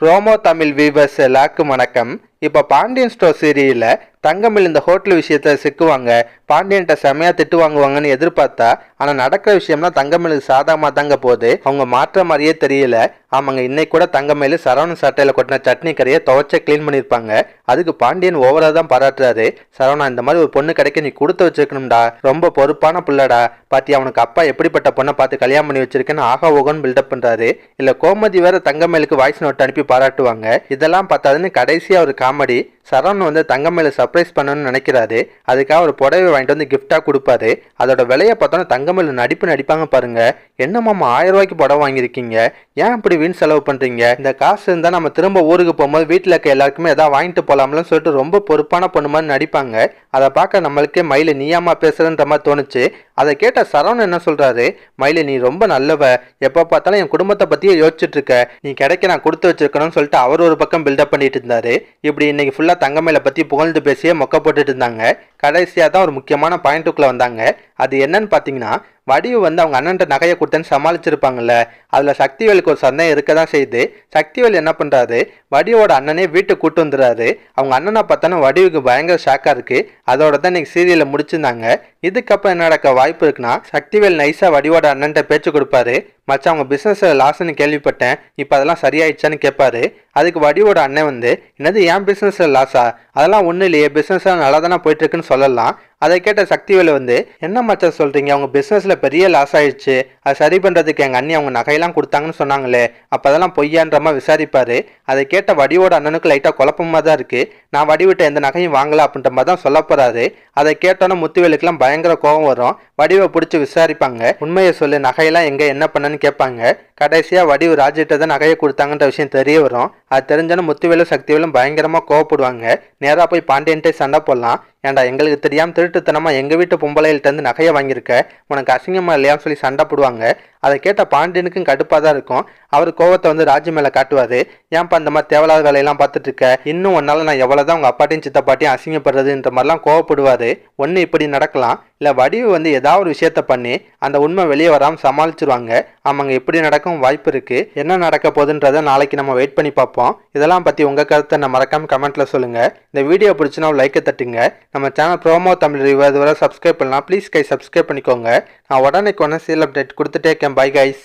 Promo Tamil viewers எல்லாருக்கும் வணக்கம். இப்போ பாண்டியன் ஸ்டோர் சீரியல்ல தங்கமில் இந்த ஹோட்டல் விஷயத்த சிக்குவாங்க, பாண்டியன்ட்ட செமையா திட்டு வாங்குவாங்கன்னு எதிர்பார்த்தா, ஆனா நடக்கிற விஷயம்லாம் தங்கமேலுக்கு சாதகமா தாங்க போகுது. அவங்க மாற்ற மாதிரியே தெரியல. ஆமாங்க, இன்னைக்கு கூட தங்கமேலு சரவணன் சட்டையில கொட்டின சட்னி கரையை துவைச்ச கிளீன் பண்ணியிருப்பாங்க. அதுக்கு பாண்டியன் ஓவரா தான் பாராட்டுறாரு. சரவணா, இந்த மாதிரி ஒரு பொண்ணு கிடைக்க நீ கொடுத்து வச்சிருக்கணும்டா, ரொம்ப பொறுப்பான பிள்ளடா, பாத்தி அவனுக்கு அப்பா எப்படிப்பட்ட பொண்ணை பார்த்து கல்யாணம் பண்ணி வச்சிருக்கேன்னு ஆகா ஓகன்னு பில்டப் பண்றாரு. இல்ல கோமதி வேற தங்கமேலுக்கு வாய்ஸ் நோட் அனுப்பி பாராட்டுவாங்க. இதெல்லாம் பார்த்தாதுன்னு கடைசியா ஒரு காமெடி, சரவணன் வந்து தங்கமேலு சர்ப்ரைஸ் பண்ணணும்னு நினைக்கிறாரு. அதுக்காக ஒரு புடவை வாங்கிட்டு வந்து கிஃப்டா கொடுப்பாரு. அதோட விலையை பார்த்தோன்னா தங்கமேலு நடிப்பாங்க பாருங்க. என்னமாமா 1000 ரூபாய்க்கு புடவை வாங்கியிருக்கீங்க, ஏன் இப்படி வீண் செலவு பண்றீங்க, இந்த காசு இருந்தா நம்ம திரும்ப ஊருக்கு போகும்போது வீட்டில் இருக்க எல்லாருக்குமே ஏதாவது வாங்கிட்டு போலாம்லன்னு சொல்லிட்டு ரொம்ப பொறுப்பான பொண்ணு மாதிரி நடிப்பாங்க. அதை பார்க்க நம்மளுக்கே மயிலு நீயாமா பேசுறன்ற மாதிரி தோணுச்சு. அதை கேட்ட சரவணன் என்ன சொல்றாரு, மயிலு நீ ரொம்ப நல்லவ, எப்போ பார்த்தாலும் என் குடும்பத்தை பத்தியே யோசிச்சுட்டு இருக்க, நீ கிடைக்க நான் கொடுத்து வச்சிருக்கணும்னு சொல்லிட்டு அவர் ஒரு பக்கம் பில்டப் பண்ணிட்டு இருந்தாரு. இப்படி இன்னைக்கு ஃபுல்லா தங்கமேலை பத்தி புகழ்ந்து பேசியே மொக்க போட்டுட்டு இருந்தாங்க. கடைசியா தான் ஒரு முக்கியமான பாயிண்ட்டுக்குள்ள வந்தாங்க. அது என்னன்னு பாத்தீங்கன்னா, வடிவு வந்து அவங்க அண்ணன்ட்ட நகையை கொடுத்தேன்னு சமாளிச்சிருப்பாங்கல்ல, அதுல சக்திவேலுக்கு ஒரு சந்தேகம் இருக்க தான் செய்யுது. சக்திவேல் என்ன பண்றாரு, வடிவோட அண்ணனே வீட்டுக்கு கூட்டு வந்துடுறாரு. அவங்க அண்ணனை பார்த்தாலும் வடிவுக்கு பயங்கர ஷாக்கா இருக்கு. அதோட தான் இன்னைக்கு சீரியலை முடிச்சிருந்தாங்க. இதுக்கப்புறம் என்ன நடக்க வாய்ப்பு இருக்குன்னா, சக்திவேல் நைஸா வடிவோட அண்ணன்ட்ட பேச்சு கொடுப்பாரு. மச்சான் அவங்க பிசினஸ் லாஸ்ன்னு கேள்விப்பட்டேன், இப்போ அதெல்லாம் சரியாயிடுச்சான்னு கேட்பாரு. அதுக்கு வடிவோட அண்ணன் வந்து, என்னது என் பிசினஸ் லாஸா, அதெல்லாம் ஒன்றும் இல்லையே, பிசினஸ் நல்லா தானே போயிட்டு இருக்குன்னு சொல்லலாம். அதை கேட்ட சக்திவேல் வந்து, என்ன மச்சான் சொல்றீங்க, அவங்க பிசினஸ்ல பெரிய லாஸ் ஆயிடுச்சு, அதை சரி பண்றதுக்கு எங்க அண்ணி அவங்க நகையெல்லாம் கொடுத்தாங்கன்னு சொன்னாங்களே, அப்ப அதெல்லாம் பொய்யான்றமா விசாரிப்பாரு. அதை கேட்ட வடிவோட அண்ணனுக்கு லைட்டா குழப்பமா தான் இருக்கு. நான் வடிவிட்ட எந்த நகையும் வாங்கல அப்படின்ற மாதிரி தான் சொல்ல போறாரு. அதை கேட்டோன்னா முத்துவேலுக்குலாம் பயங்கர கோபம் வரும். வடிவை பிடிச்சி விசாரிப்பாங்க. உண்மையை சொல்லு, நகையெல்லாம் எங்க என்ன பண்ணன்னு கேட்பாங்க. கடைசியா வடிவு ராஜிட்ட தான் நகையை கொடுத்தாங்கன்ற விஷயம் தெரிய வரும். அது தெரிஞ்சாலும் முத்துவேலும் சக்திவேலும் பயங்கரமா கோவப்படுவாங்க. நேரா போய் பாண்டியன்ட்டே சண்டை போடலாம். ஏன்டா எங்களுக்கு தெரியாம திருட்டுத்தனமா எங்க வீட்டு பொம்பளைகள்ட்ட இருந்து நகையை வாங்கியிருக்க, உனக்கு அசிங்கமா இல்லையான்னு சொல்லி சண்டை போடுவாங்க. அதை கேட்ட பாண்டியனுக்கும் கடுப்பாக தான் இருக்கும். அவர் கோவத்தை வந்து ராஜு மேலே காட்டுவார். ஏன்ப்பா இந்த மாதிரி தேவையில்லாத வேலையெல்லாம் பார்த்துட்டு இருக்க, இன்னும் ஒன்னால நான் எவ்வளோதான் உங்கள் அப்பாட்டையும் சித்தப்பாட்டையும் அசிங்கப்படுறதுன்ற மாதிரிலாம் கோவப்படுவார். ஒன்று இப்படி நடக்கலாம், இல்லை வடிவு வந்து ஏதாவது ஒரு விஷயத்த பண்ணி அந்த உண்மை வெளியே வராமல் சமாளிச்சிருவாங்க. ஆமாங்க, இப்படி நடக்கும் வாய்ப்பு இருக்குது. என்ன நடக்க போகுதுன்றதை நாளைக்கு நம்ம வெயிட் பண்ணி பார்ப்போம். இதெல்லாம் பற்றி உங்கள் கருத்தை நான் மறக்காமல் கமெண்ட்டில் சொல்லுங்கள். இந்த வீடியோ பிடிச்சினா ஒரு லைக்கை தட்டுங்க. நம்ம சேனல் ப்ரோமோ தமிழ் ரிவ்யூ இதுவரை சப்ஸ்கிரைப் பண்ணலாம், ப்ளீஸ் சப்ஸ்கிரைப் பண்ணிக்கோங்க. நான் உடனே சீரியல் அப்டேட் கொடுத்துட்டே இருக்கேன். Bye guys.